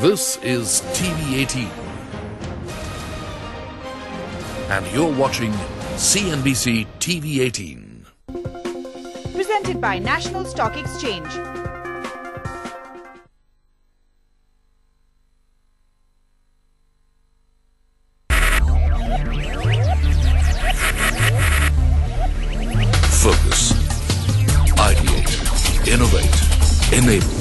This is TV18 and you're watching CNBC TV18. Presented by National Stock Exchange. Focus, ideate, innovate, enable.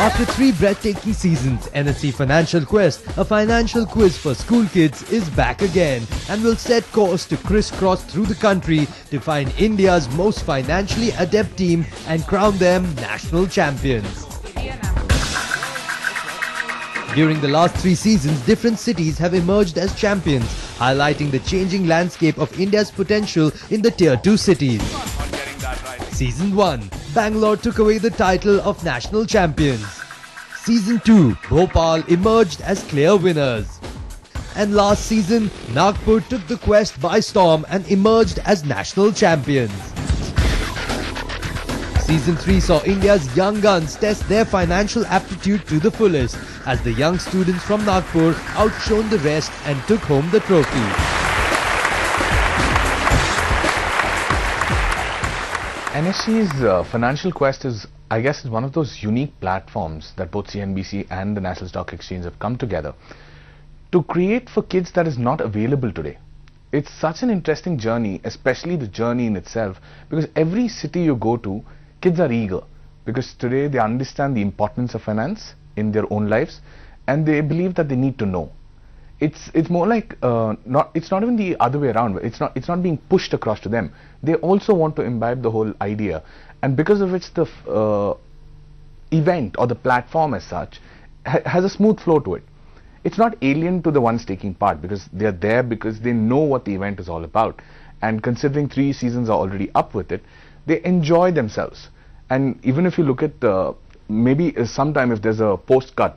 After 3 breathtaking seasons, NSE Financial Quest, a financial quiz for school kids, is back again and will set course to crisscross through the country to find India's most financially adept team and crown them national champions. During the last 3 seasons, different cities have emerged as champions, highlighting the changing landscape of India's potential in the Tier 2 cities. Season 1, Bangalore took away the title of national champions. Season 2, Bhopal emerged as clear winners. And last season, Nagpur took the quest by storm and emerged as national champions. Season 3 saw India's young guns test their financial aptitude to the fullest as the young students from Nagpur outshone the rest and took home the trophy. NSE's Financial Quest is, I guess, one of those unique platforms that both CNBC and the National Stock Exchange have come together to create for kids that is not available today. It's such an interesting journey, especially the journey in itself, because every city you go to, kids are eager, because today they understand the importance of finance in their own lives and they believe that they need to know. It's more like it's not even the other way around. It's not being pushed across to them. They also want to imbibe the whole idea, and because of which the event or the platform as such has a smooth flow to it. It's not alien to the ones taking part because they are there because they know what the event is all about, and considering 3 seasons are already up with it, they enjoy themselves. And even if you look at maybe sometime if there's a post cut,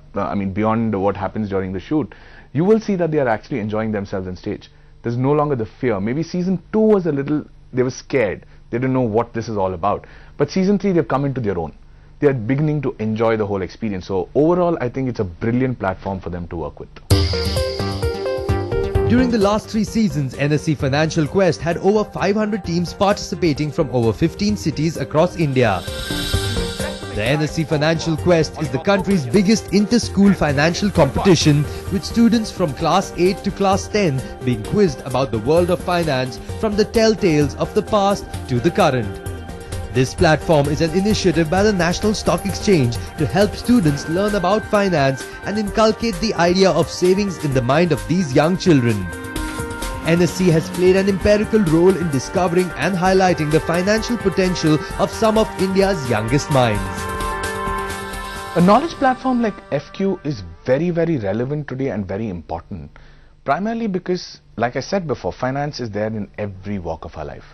beyond what happens during the shoot, you will see that they are actually enjoying themselves on stage. There's no longer the fear. Maybe season 2 was they were scared. They didn't know what this is all about. But season 3, they've come into their own. They are beginning to enjoy the whole experience. So overall, I think it's a brilliant platform for them to work with. During the last 3 seasons, NSE Financial Quest had over 500 teams participating from over 15 cities across India. The NSE Financial Quest is the country's biggest inter-school financial competition, with students from Class 8 to Class 10 being quizzed about the world of finance from the telltales of the past to the current. This platform is an initiative by the National Stock Exchange to help students learn about finance and inculcate the idea of savings in the mind of these young children. NSE has played an empirical role in discovering and highlighting the financial potential of some of India's youngest minds. A knowledge platform like FQ is very, very relevant today and very important. Primarily because, like I said before, finance is there in every walk of our life.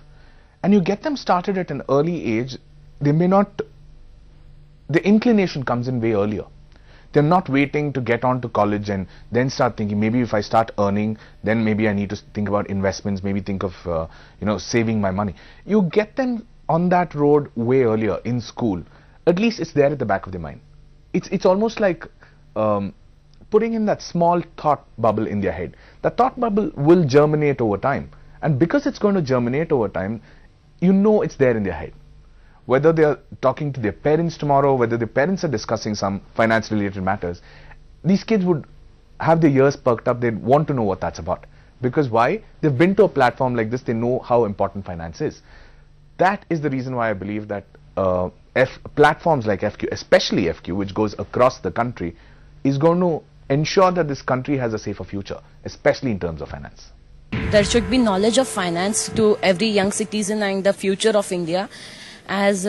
And you get them started at an early age, the inclination comes in way earlier. They're not waiting to get on to college and then start thinking, maybe if I start earning, then maybe I need to think about investments, maybe think of, saving my money. You get them on that road way earlier in school. At least it's there at the back of their mind. It's almost like putting in that small thought bubble in their head. That thought bubble will germinate over time. And because it's going to germinate over time, you know it's there in their head. Whether they are talking to their parents tomorrow, whether their parents are discussing some finance related matters, these kids would have their ears perked up. They'd want to know what that's about. Because why? They've been to a platform like this. They know how important finance is. That is the reason why I believe that platforms like FQ, especially FQ, which goes across the country, is going to ensure that this country has a safer future, especially in terms of finance. There should be knowledge of finance to every young citizen and the future of India. As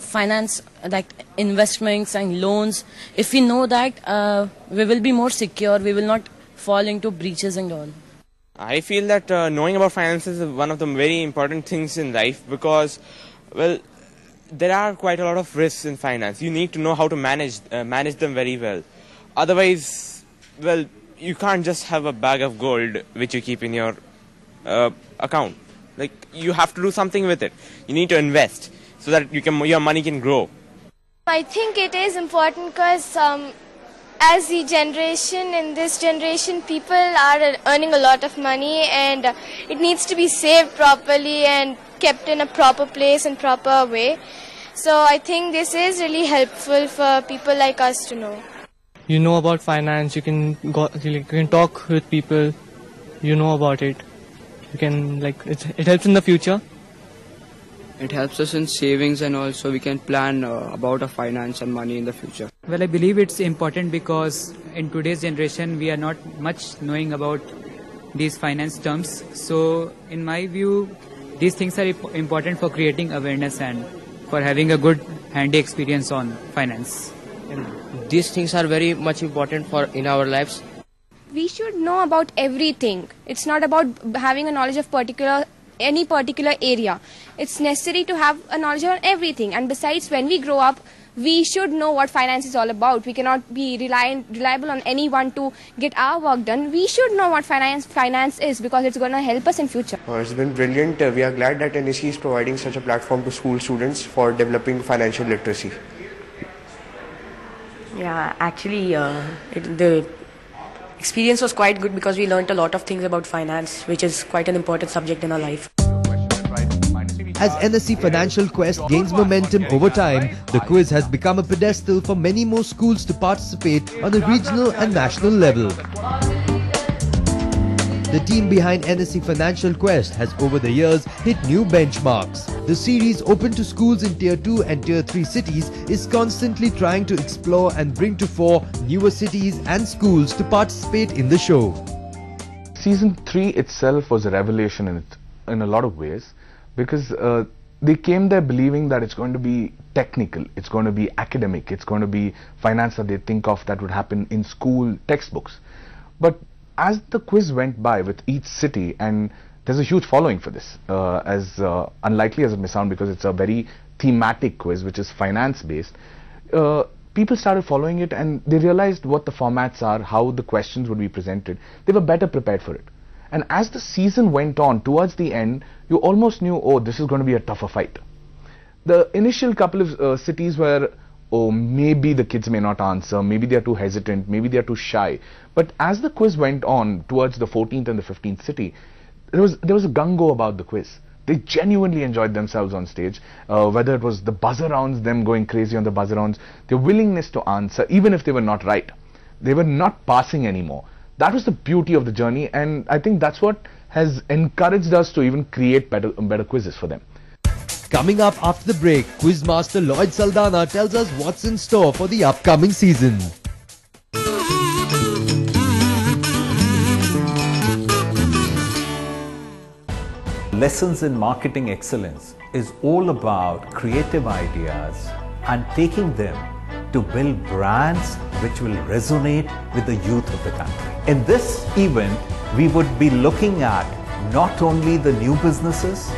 finance, like investments and loans, if we know that, we will be more secure, we will not fall into breaches and all. I feel that knowing about finance is one of the very important things in life because, well, there are quite a lot of risks in finance. You need to know how to manage them very well. Otherwise, well, you can't just have a bag of gold which you keep in your account. Like, you have to do something with it. You need to invest so that your money can grow. I think it is important because as the generation, in this generation, people are earning a lot of money, and it needs to be saved properly and kept in a proper place and proper way. So I think this is really helpful for people like us to know. You know about finance, you can talk with people, you know about it. You can, it helps in the future. It helps us in savings, and also we can plan about our finance and money in the future. Well, I believe it's important because in today's generation we are not much knowing about these finance terms. So in my view, these things are important for creating awareness and for having a good handy experience on finance. These things are very much important for in our lives. We should know about everything. It's not about having a knowledge of any particular area. It's necessary to have a knowledge on everything. And besides, when we grow up, we should know what finance is all about. We cannot be reliable on anyone to get our work done. We should know what finance is, because it's going to help us in future. It's been brilliant. We are glad that NSE is providing such a platform to school students for developing financial literacy. Yeah, actually, the experience was quite good because we learnt a lot of things about finance, which is quite an important subject in our life. As NSE Financial Quest gains momentum over time, the quiz has become a pedestal for many more schools to participate on a regional and national level. The team behind NSE Financial Quest has over the years hit new benchmarks. The series, open to schools in Tier 2 and Tier 3 cities, is constantly trying to explore and bring to fore newer cities and schools to participate in the show. Season 3 itself was a revelation in a lot of ways, because they came there believing that it's going to be technical, it's going to be academic, it's going to be finance that they think of that would happen in school textbooks. But as the quiz went by with each city, and there's a huge following for this, as unlikely as it may sound, because it's a very thematic quiz which is finance based, people started following it, and they realized what the formats are, how the questions would be presented. They were better prepared for it. And as the season went on, towards the end, you almost knew, oh, this is going to be a tougher fight. The initial couple of cities were, oh, maybe the kids may not answer, maybe they are too hesitant, maybe they are too shy. But as the quiz went on towards the 14th and the 15th city, there was a gung-ho about the quiz. They genuinely enjoyed themselves on stage, whether it was the buzzer rounds, them going crazy on the buzzer rounds, their willingness to answer, even if they were not right. They were not passing anymore. That was the beauty of the journey, and I think that's what has encouraged us to even create better quizzes for them. Coming up after the break, Quizmaster Lloyd Saldana tells us what's in store for the upcoming season. Lessons in Marketing Excellence is all about creative ideas and taking them to build brands which will resonate with the youth of the country. In this event, we would be looking at not only the new businesses,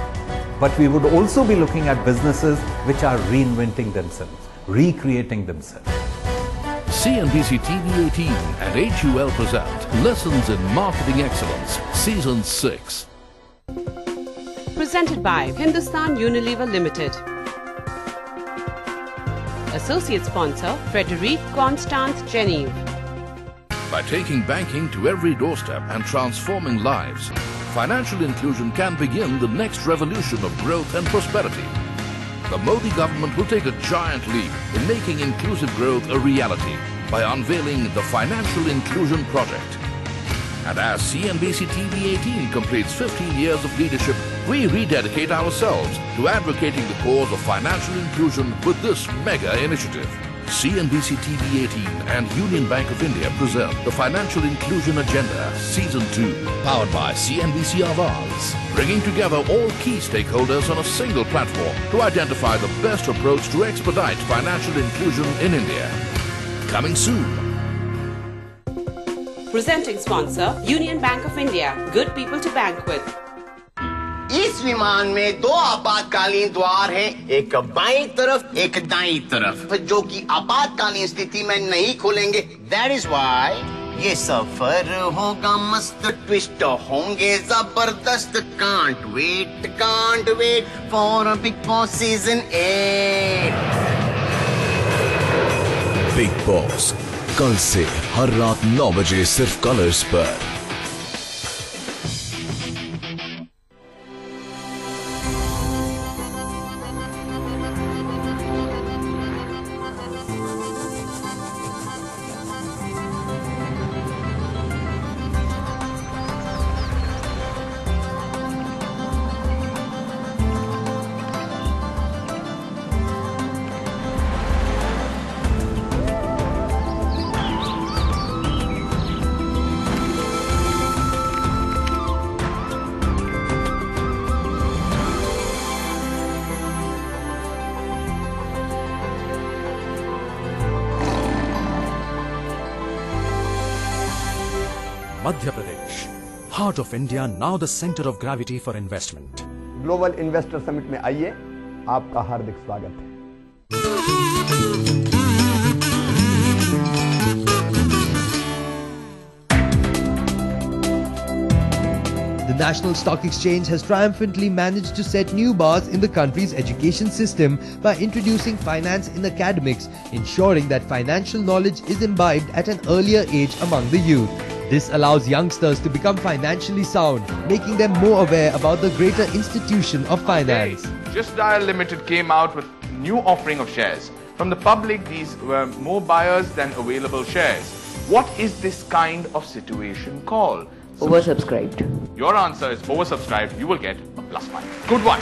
but we would also be looking at businesses which are reinventing themselves, recreating themselves. CNBC TV18 and HUL present Lessons in Marketing Excellence, Season 6. Presented by Hindustan Unilever Limited. Associate sponsor Frederic Constance Geneve. By taking banking to every doorstep and transforming lives, financial inclusion can begin the next revolution of growth and prosperity. The Modi government will take a giant leap in making inclusive growth a reality by unveiling the Financial Inclusion Project. And as CNBC TV18 completes 15 years of leadership, we rededicate ourselves to advocating the cause of financial inclusion with this mega initiative. CNBC TV18 and Union Bank of India present the Financial Inclusion Agenda Season 2, powered by CNBC Awaaz, bringing together all key stakeholders on a single platform to identify the best approach to expedite financial inclusion in India. Coming soon. Presenting sponsor Union Bank of India. Good people to bank with. इस विमान में दो आपातकालीन द्वार हैं, एक बाईं तरफ एक दाईं तरफ, जो कि आपातकालीन स्थिति में नहीं खुलेंगे. That is why ये सफर होगा मस्त, ट्विस्ट होंगे जबरदस्त. Can't wait for Big Boss Season 8. Big Boss कल से हर रात 9 बजे सिर्फ कलर्स पर. Madhya Pradesh, heart of India, now the center of gravity for investment. Global investor summit में आइए, आपका हार्दिक स्वागत है. The National Stock Exchange has triumphantly managed to set new bars in the country's education system by introducing finance in academics, ensuring that financial knowledge is imbibed at an earlier age among the youth. This allows youngsters to become financially sound, making them more aware about the greater institution of finance. Just Dial Limited came out with new offering of shares. From the public, these were more buyers than available shares. What is this kind of situation called? Oversubscribed. Your answer is oversubscribed. You will get a +5. Good one.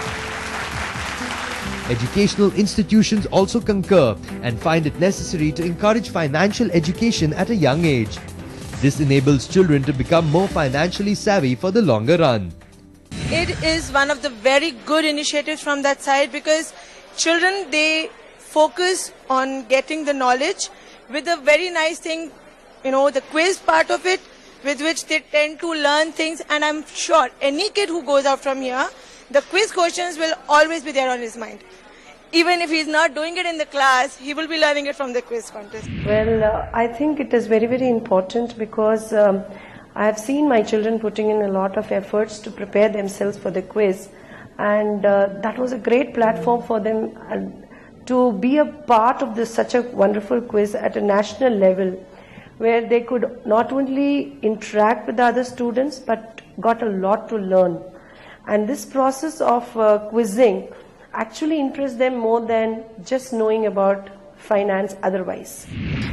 Educational institutions also concur and find it necessary to encourage financial education at a young age. This enables children to become more financially savvy for the longer run. It is one of the very good initiatives from that side because children, they focus on getting the knowledge with a very nice thing, the quiz part of it, with which they tend to learn things, and I'm sure any kid who goes out from here, the quiz questions will always be there on his mind. Even if he's not doing it in the class, he will be learning it from the quiz contest. Well, I think it is very, very important because I have seen my children putting in a lot of efforts to prepare themselves for the quiz, and that was a great platform for them to be a part of such a wonderful quiz at a national level, where they could not only interact with the other students but got a lot to learn. And this process of quizzing actually impressed them more than just knowing about finance otherwise.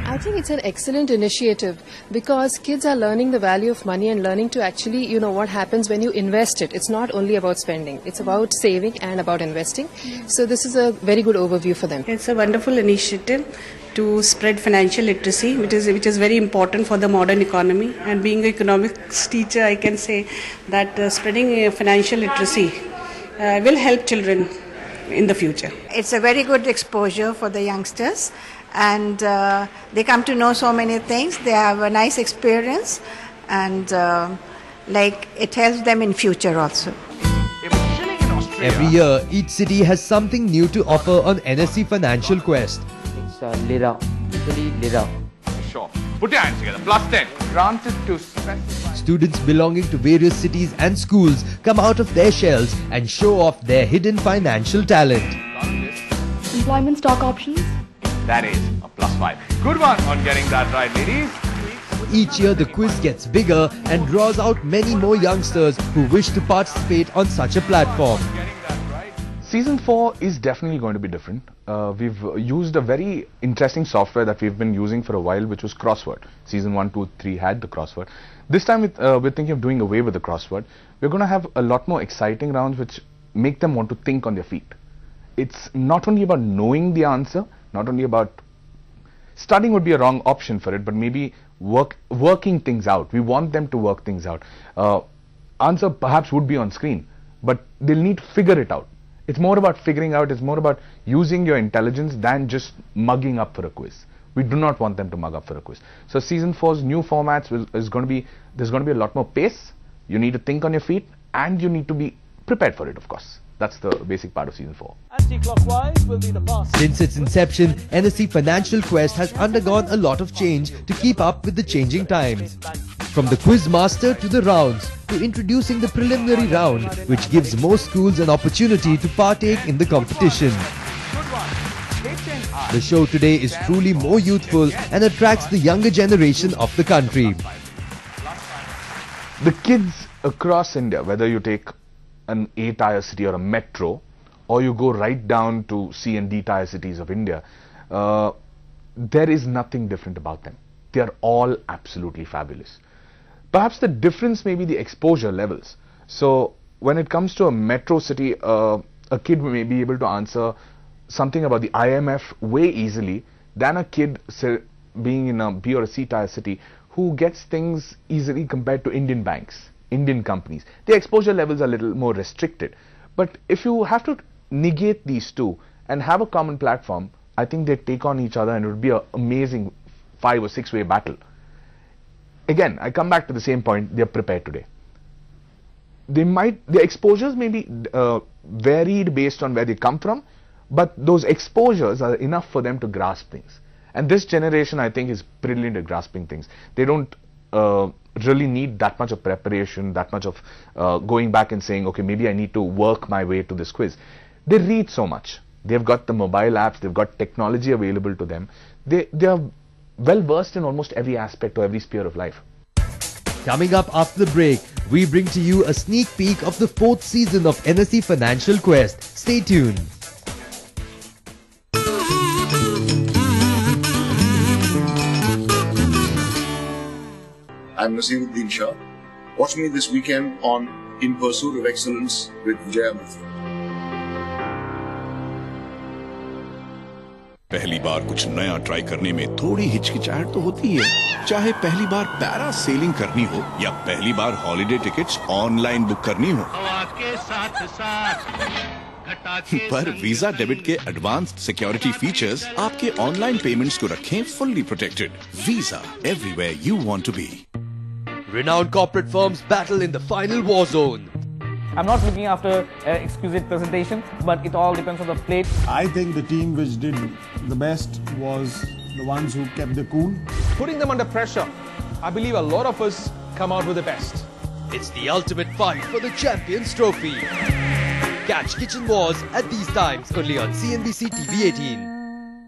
I think it's an excellent initiative because kids are learning the value of money and learning to actually, what happens when you invest it. It's not only about spending, it's about saving and about investing. So this is a very good overview for them. It's a wonderful initiative to spread financial literacy, which is very important for the modern economy. And being an economics teacher, I can say that spreading financial literacy will help children in the future. It's a very good exposure for the youngsters, and they come to know so many things. They have a nice experience, and it helps them in future also. Every year, each city has something new to offer on NSE Financial Quest. It's Lira, usually Lira. Sure. Put your hands together. +10. Granted to specify. Students belonging to various cities and schools come out of their shells and show off their hidden financial talent. Employment stock options. That is a +5. Good one on getting that right, ladies. Each year the quiz gets bigger and draws out many more youngsters who wish to participate on such a platform. Season 4 is definitely going to be different. We've used a very interesting software that we've been using for a while, which was crossword. Season 1, 2, 3 had the crossword. This time we're thinking of doing away with the crossword. We're going to have a lot more exciting rounds which make them want to think on their feet. It's not only about knowing the answer, not only about studying would be a wrong option for it, but maybe working things out. We want them to work things out. Answer perhaps would be on screen, but they'll need to figure it out. It's more about figuring out, it's more about using your intelligence than just mugging up for a quiz. We do not want them to mug up for a quiz. So Season 4's new formats there's going to be a lot more pace. You need to think on your feet and you need to be prepared for it, of course. That's the basic part of season 4. Anti-clockwise will be the pass. Since its inception, NSE Financial Quest has undergone a lot of change to keep up with the changing times. From the quiz master to the rounds, to introducing the preliminary round, which gives most schools an opportunity to partake in the competition. The show today is truly more youthful and attracts the younger generation of the country. The kids across India, whether you take an A-tier city or a metro, or you go right down to C and D tier cities of India, there is nothing different about them. They are all absolutely fabulous. Perhaps the difference may be the exposure levels. So when it comes to a metro city, a kid may be able to answer something about the IMF way easily than a kid being in a B or a C tier city who gets things easily compared to Indian banks, Indian companies. The exposure levels are a little more restricted. But if you have to negate these two and have a common platform, I think they take on each other and it would be an amazing 5 or 6 way battle. Again, I come back to the same point, they are prepared today. The exposures may be varied based on where they come from, but those exposures are enough for them to grasp things. And this generation, I think, is brilliant at grasping things. They don't really need that much of preparation, that much of going back and saying, okay, maybe I need to work my way to this quiz. They read so much. They've got the mobile apps, they've got technology available to them. They are well versed in almost every aspect or every sphere of life. Coming up after the break, we bring to you a sneak peek of the 4th season of NSE Financial Quest. Stay tuned. I'm Naseeruddin Shah. Watch me this weekend on In Pursuit of Excellence with Vijay Mitra. पहली बार कुछ नया try करने में थोड़ी हिचकिचाहट तो होती है, चाहे पहली बार पैरा सेलिंग करनी हो या पहली बार हॉलिडे टिकट्स ऑनलाइन बुक करनी हो। पर वीजा डेबिट के एडवांस्ड सिक्योरिटी फीचर्स आपके ऑनलाइन पेमेंट्स को रखें fully protected. Visa, everywhere you want to be. Renowned corporate firms battle in the final war zone. I'm not looking after exquisite presentation, but it all depends on the plate. I think the team which did the best was the ones who kept the cool. Putting them under pressure, I believe a lot of us come out with the best. It's the ultimate fight for the Champions Trophy. Catch Kitchen Wars at these times only on Cnbc TV18.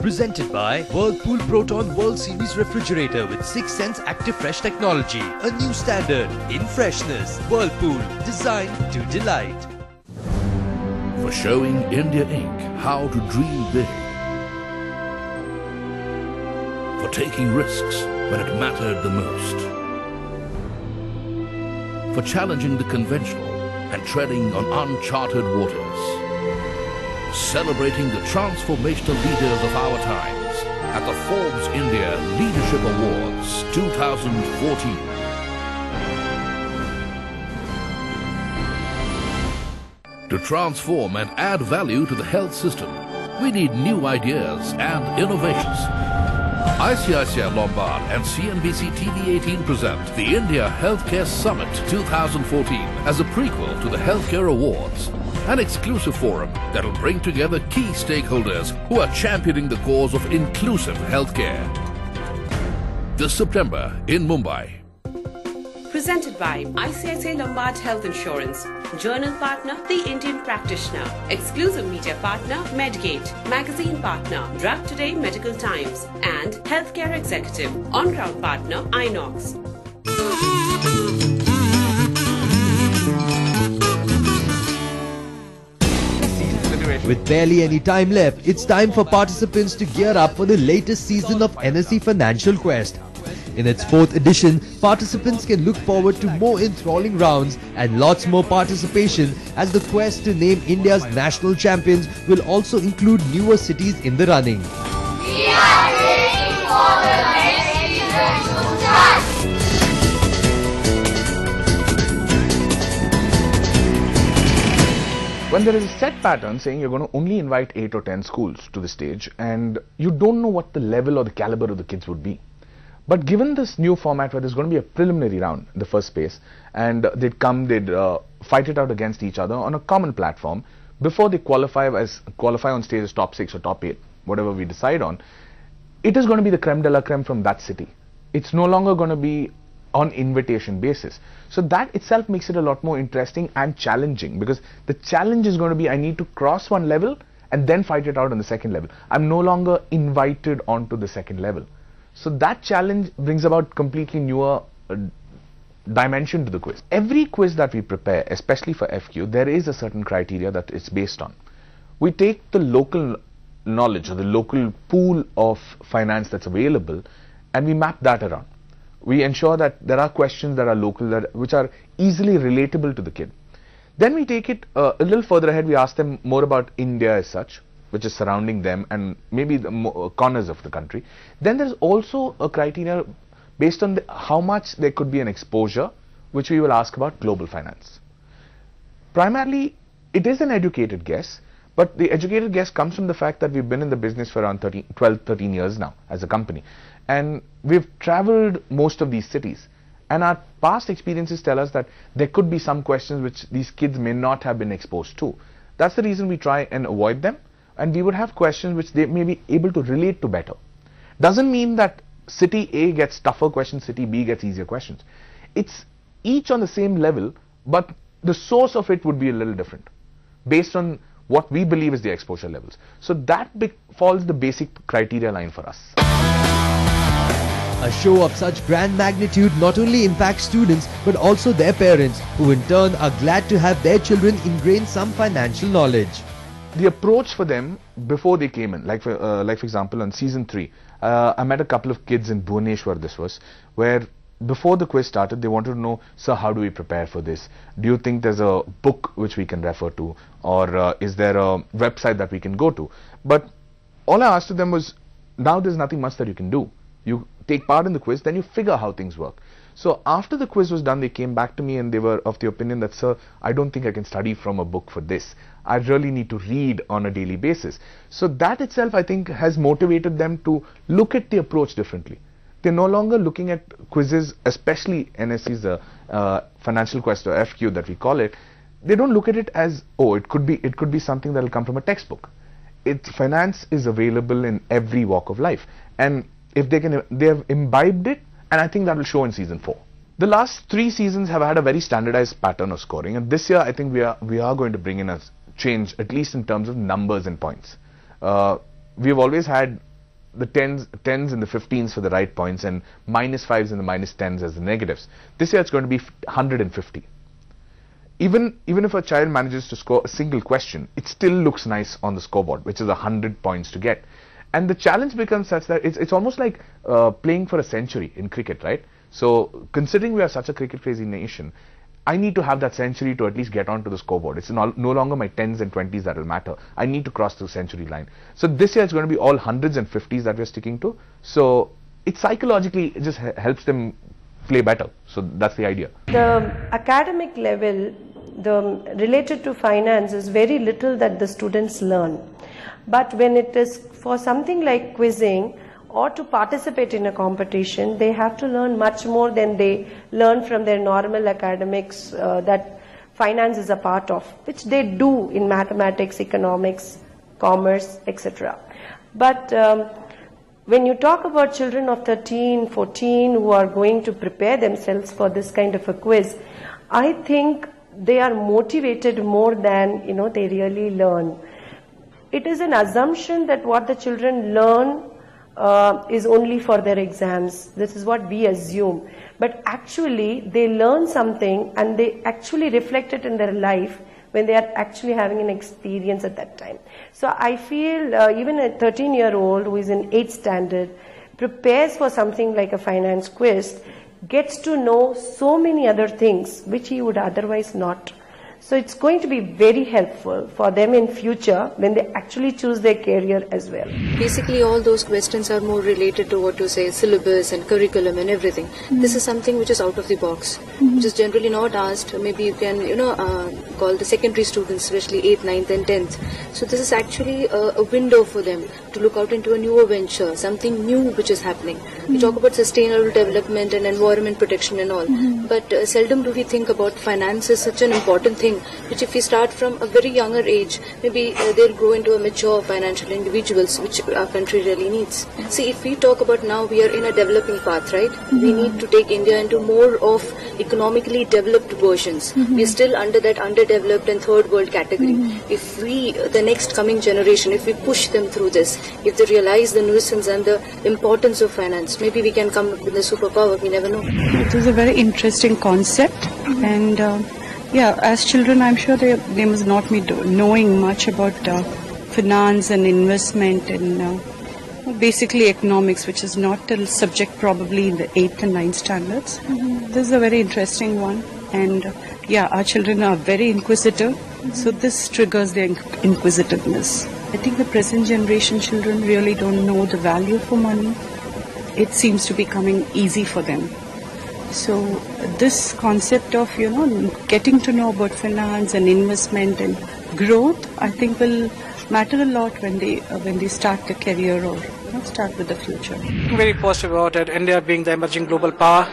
Presented by Whirlpool Proton World Series Refrigerator with 6 Sense Active Fresh technology. A new standard in freshness. Whirlpool, designed to delight. For showing India Inc. how to dream big. For taking risks when it mattered the most. For challenging the conventional and treading on uncharted waters. Celebrating the transformational leaders of our times at the Forbes India Leadership Awards 2014. To transform and add value to the health system, we need new ideas and innovations. ICICI Lombard and Cnbc TV18 present the India Healthcare Summit 2014 as a prequel to the Healthcare Awards. An exclusive forum that will bring together key stakeholders who are championing the cause of inclusive healthcare. This September in Mumbai. Presented by ICICI Lombard Health Insurance. Journal partner, The Indian Practitioner. Exclusive media partner, Medgate. Magazine partner, Drug Today Medical Times. And Healthcare Executive. On-ground partner, Inox. With barely any time left, it's time for participants to gear up for the latest season of NSE Financial Quest. In its 4th edition, participants can look forward to more enthralling rounds and lots more participation, as the quest to name India's national champions will also include newer cities in the running. We are waiting for the next season to start. When there is a set pattern saying you're going to only invite 8 or 10 schools to the stage and you don't know what the level or the caliber of the kids would be. But given this new format where there's going to be a preliminary round in the first space and they'd fight it out against each other on a common platform, before they qualify on stage as top 6 or top 8, whatever we decide on, it is going to be the creme de la creme from that city. It's no longer going to be on invitation basis. So that itself makes it a lot more interesting and challenging, because the challenge is going to be, I need to cross one level and then fight it out on the second level. I'm no longer invited onto the second level. So that challenge brings about completely newer dimension to the quiz. Every quiz that we prepare, especially for FQ, there is a certain criteria that it's based on. We take the local knowledge or the local pool of finance that's available and we map that around. We ensure that there are questions that are local, which are easily relatable to the kid. Then we take it a little further ahead. We ask them more about India as such, which is surrounding them, and maybe the corners of the country. Then there's also a criteria based on how much there could be an exposure, which we will ask about global finance. Primarily, it is an educated guess, but the educated guess comes from the fact that we've been in the business for around 12, 13 years now as a company. And we've traveled most of these cities. And our past experiences tell us that there could be some questions which these kids may not have been exposed to. That's the reason we try and avoid them. And we would have questions which they may be able to relate to better. Doesn't mean that city A gets tougher questions, city B gets easier questions. It's each on the same level, but the source of it would be a little different based on what we believe is the exposure levels. So that falls the basic criteria line for us. A show of such grand magnitude not only impacts students but also their parents, who in turn are glad to have their children ingrain some financial knowledge. The approach for them before they came in, like for example on season 3, I met a couple of kids in Bhubaneswar, this was, where before the quiz started they wanted to know, sir, how do we prepare for this? Do you think there's a book which we can refer to, or is there a website that we can go to? But all I asked of them was, now there's nothing much that you can do. You take part in the quiz, then you figure how things work. So after the quiz was done, they came back to me and they were of the opinion that, sir, I don't think I can study from a book for this. I really need to read on a daily basis. So that itself, I think, has motivated them to look at the approach differently. They're no longer looking at quizzes, especially NSE's Financial Quest or FQ that we call it. They don't look at it as, oh, it could be something that will come from a textbook. Finance is available in every walk of life. And if they have imbibed it, and I think that will show in season 4. The last 3 seasons have had a very standardized pattern of scoring, and this year I think we are going to bring in a change, at least in terms of numbers and points. We've always had the 10s and the 15s for the right points, and -5s and the -10s as the negatives. This year it's going to be 150. Even if a child manages to score a single question, it still looks nice on the scoreboard, which is 100 points to get. And the challenge becomes such that it's almost like playing for a century in cricket, right? So considering we are such a cricket crazy nation, I need to have that century to at least get onto the scoreboard. It's no longer my 10s and 20s that will matter. I need to cross the century line. So this year it's going to be all 100s and 50s that we're sticking to. So it psychologically just helps them play better. So that's the idea. The academic level, related to finance, is very little that the students learn. But when it is for something like quizzing or to participate in a competition, they have to learn much more than they learn from their normal academics that finance is a part of, which they do in mathematics, economics, commerce, etc. But when you talk about children of 13, 14 who are going to prepare themselves for this kind of a quiz, I think they are motivated more than they really learn. It is an assumption that what the children learn is only for their exams. This is what we assume. But actually, they learn something and they actually reflect it in their life when they are actually having an experience at that time. So I feel even a 13-year-old who is in 8th standard prepares for something like a finance quiz, gets to know so many other things which he would otherwise not. So it's going to be very helpful for them in future when they actually choose their career as well. Basically all those questions are more related to what to say, syllabus and curriculum and everything. This is something which is out of the box, which is generally not asked. Maybe you can, call the secondary students, especially 8th, 9th and 10th. So this is actually a window for them to look out into a newer venture, something new which is happening. We talk about sustainable development and environment protection and all, but seldom do we think about finance as such an important thing, which if we start from a very younger age, maybe they'll grow into a mature financial individuals, which our country really needs. See, if we talk about now, we are in a developing path, right? We need to take India into more of economically developed versions. We are still under that underdeveloped and third world category. If we, the next coming generation, if we push them through this, if they realize the nuisance and the importance of finance, maybe we can come up with a superpower, we never know. It is a very interesting concept, and yeah, as children I'm sure they must not be knowing much about finance and investment and basically economics, which is not a subject probably in the 8th and 9th standards. This is a very interesting one, and yeah, our children are very inquisitive, so this triggers their inquisitiveness. I think the present generation children really don't know the value for money. It seems to be coming easy for them. So this concept of, getting to know about finance and investment and growth, I think will matter a lot when they start their career or start with the future. I'm very positive about it, India being the emerging global power,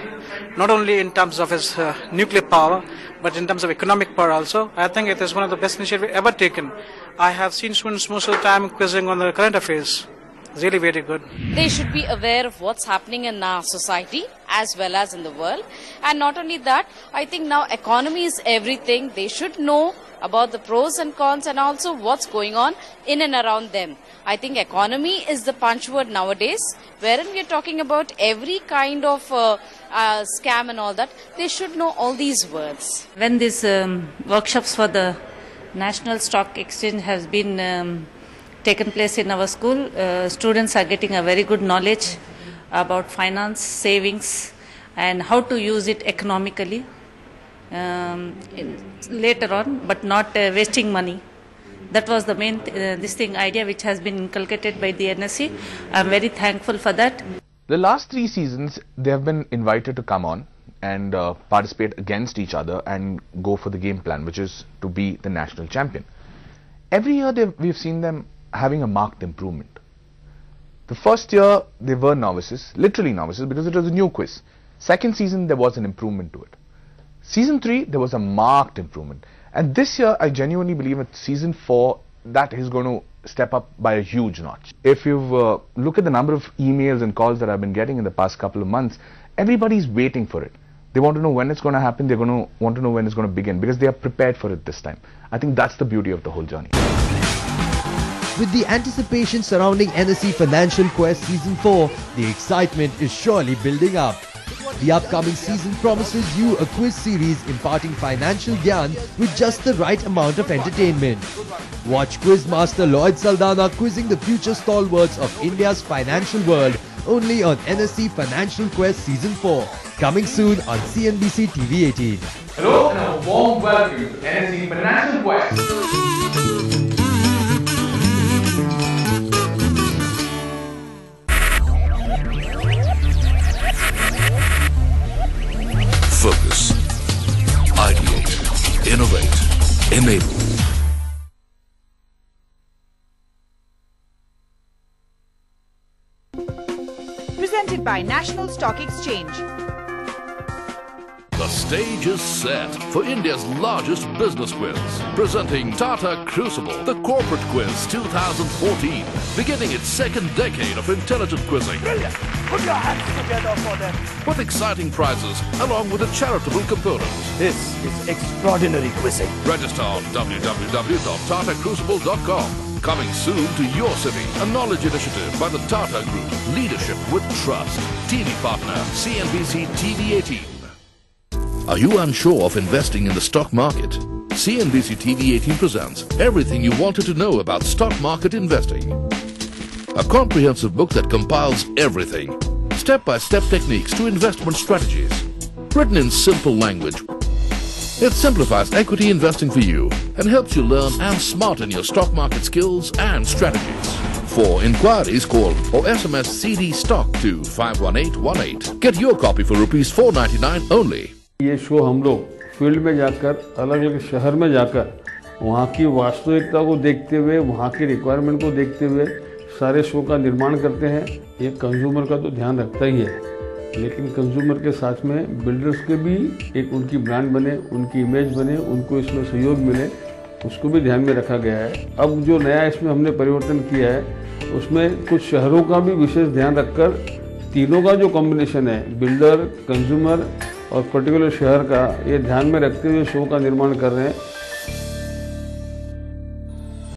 not only in terms of its nuclear power, but in terms of economic power also. I think it is one of the best initiatives ever taken. I have seen students most of the time quizzing on the current affairs. Really very good. They should be aware of what's happening in our society as well as in the world. And not only that, I think now economy is everything. They should know about the pros and cons and also what's going on in and around them. I think economy is the punchword nowadays, wherein we are talking about every kind of scam and all that. They should know all these words. When these workshops for the National Stock Exchange has been taken place in our school, students are getting a very good knowledge about finance, savings, and how to use it economically later on, but not wasting money. That was the main idea which has been inculcated by the NSE. I am very thankful for that. The last 3 seasons, they have been invited to come on and participate against each other and go for the game plan, which is to be the national champion. Every year we've seen them having a marked improvement. The first year they were novices, literally novices, because it was a new quiz. Second season there was an improvement to it. Season 3 there was a marked improvement, and this year I genuinely believe that season 4 that is going to step up by a huge notch. If you've look at the number of emails and calls that I've been getting in the past couple of months, everybody's waiting for it. They want to know when it's going to happen. They're going to want to know when it's going to begin, because they are prepared for it this time. I think that's the beauty of the whole journey. With the anticipation surrounding NSE Financial Quest Season 4, the excitement is surely building up. The upcoming season promises you a quiz series imparting financial gyan with just the right amount of entertainment. Watch Quizmaster Lloyd Saldana quizzing the future stalwarts of India's financial world only on NSE Financial Quest Season 4, coming soon on Cnbc TV18. Hello and a warm welcome to NSE Financial Quest. Focus, ideate, innovate, enable. Presented by National Stock Exchange. The stage is set for India's largest business quiz, presenting Tata Crucible, the Corporate Quiz 2014, beginning its second decade of intelligent quizzing. Brilliant! Put your hands together for them. With exciting prizes, along with a charitable component. This is extraordinary quizzing. Register on www.tatacrucible.com. Coming soon to your city, a knowledge initiative by the Tata Group. Leadership with trust. TV partner, Cnbc TV18. Are you unsure of investing in the stock market? CNBC TV18 presents everything you wanted to know about stock market investing. A comprehensive book that compiles everything. Step-by-step techniques to investment strategies. Written in simple language. It simplifies equity investing for you and helps you learn and smarten your stock market skills and strategies. For inquiries, call or SMS CD stock to 51818. Get your copy for ₹4.99 only. ये show हम लोग field में जाकर, अलग अलग शहर में जाकर वहाँ की वास्तविकता को देखते हुए, वहाँ की रिक्वायरमेंट को देखते हुए सारे शो का निर्माण करते हैं। ये कंज्यूमर का तो ध्यान रखता ही है, लेकिन कंज्यूमर के साथ में बिल्डर्स के भी एक उनकी ब्रांड बने, उनकी इमेज बने, उनको इसमें सहयोग मिले, उसको भी ध्यान में रखा गया है। अब जो नया इसमें हमने परिवर्तन किया है उसमें कुछ शहरों का भी विशेष ध्यान रखकर तीनों का जो कॉम्बिनेशन है, बिल्डर, कंज्यूमर और पर्टिकुलर शहर का, ये ध्यान में रखते हुए शो का निर्माण कर रहे हैं।